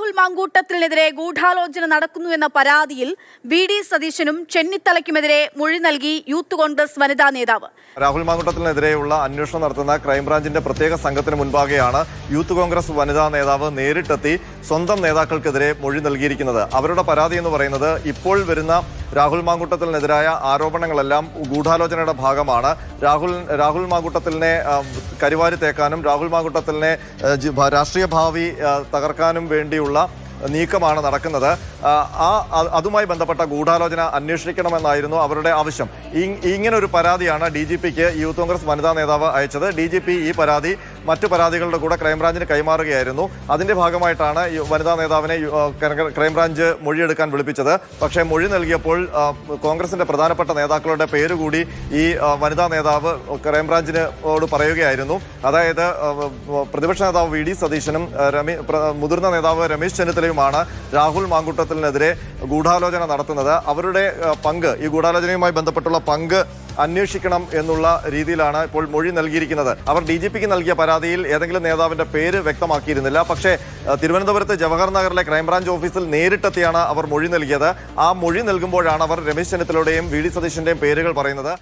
രാഹുൽ മാങ്കൂട്ടത്തിനെതിരെ ഗൂഢാലോചന നടക്കുന്നു എന്ന പരാതിയിൽ വി.ഡി. സതീശനും ചെന്നിത്തലയ്ക്കുമെതിരെ മൊഴി നൽകി യൂത്ത് കോൺഗ്രസ് വനിതാ നേതാവ്. രാഹുൽ മാങ്കൂട്ടത്തിനെതിരെയുള്ള അന്വേഷണം നടത്തുന്ന ക്രൈംബ്രാഞ്ചിന്റെ പ്രത്യേക സംഘത്തിന് മുൻപാകെയാണ് യൂത്ത് കോൺഗ്രസ് വനിതാ നേതാവ് നേരിട്ടെത്തി സ്വന്തം നേതാക്കൾക്കെതിരെ മൊഴി നൽകിയിരിക്കുന്നത്. അവരുടെ പരാതി എന്ന് പറയുന്നത് ഇപ്പോൾ വരുന്ന രാഹുൽ മാങ്കൂട്ടത്തിനെതിരായ ആരോപണങ്ങളെല്ലാം ഗൂഢാലോചനയുടെ ഭാഗമാണ്. രാഹുൽ മാങ്കൂട്ടത്തിനെ കരിവാരി തേക്കാനും രാഹുൽ മാങ്കൂട്ടത്തിനെ രാഷ്ട്രീയ ഭാവി തകർക്കാനും വേണ്ടിയുള്ള നീക്കമാണ് നടക്കുന്നത്. അതുമായി ബന്ധപ്പെട്ട ഗൂഢാലോചന അന്വേഷിക്കണമെന്നായിരുന്നു അവരുടെ ആവശ്യം. ഇങ്ങനൊരു പരാതിയാണ് DGPക്ക് യൂത്ത് കോൺഗ്രസ് വനിതാ നേതാവ് അയച്ചത്. DGP ഈ പരാതി മറ്റു പരാതികളുടെ കൂടെ ക്രൈംബ്രാഞ്ചിന് കൈമാറുകയായിരുന്നു. അതിന്റെ ഭാഗമായിട്ടാണ് വനിതാ നേതാവിനെ ക്രൈംബ്രാഞ്ച് മൊഴിയെടുക്കാൻ വിളിപ്പിച്ചത്. പക്ഷേ മൊഴി നൽകിയപ്പോൾ കോൺഗ്രസിന്റെ പ്രധാനപ്പെട്ട നേതാക്കളുടെ പേരുകൂടി ഈ വനിതാ നേതാവ് ക്രൈംബ്രാഞ്ചിനോട് പറയുകയായിരുന്നു. അതായത് പ്രതിപക്ഷ നേതാവ് വി.ഡി. സതീശനും മുതിർന്ന നേതാവ് രമേശ് ചെന്നിത്തലയുമാണ് രാഹുൽ മാങ്കൂട്ടത്തിനെതിരെ ഗൂഢാലോചന നടത്തുന്നത്. അവരുടെ പങ്ക്, ഈ ഗൂഢാലോചനയുമായി ബന്ധപ്പെട്ടുള്ള പങ്ക് അന്വേഷിക്കണം എന്നുള്ള രീതിയിലാണ് ഇപ്പോൾ മൊഴി നൽകിയിരിക്കുന്നത്. അവർ DGPക്ക് നൽകിയ പരാതിയിൽ ഏതെങ്കിലും നേതാവിന്റെ പേര് വ്യക്തമാക്കിയിരുന്നില്ല. പക്ഷേ തിരുവനന്തപുരത്ത് ജവഹർ നഗറിലെ ക്രൈംബ്രാഞ്ച് ഓഫീസിൽ നേരിട്ടെത്തിയാണ് അവർ മൊഴി നൽകിയത്. ആ മൊഴി നൽകുമ്പോഴാണ് അവർ രമേശ് ചെന്നിത്തലയുടെയും വി.ഡി. സതീശന്റെയും പേരുകൾ പറയുന്നത്.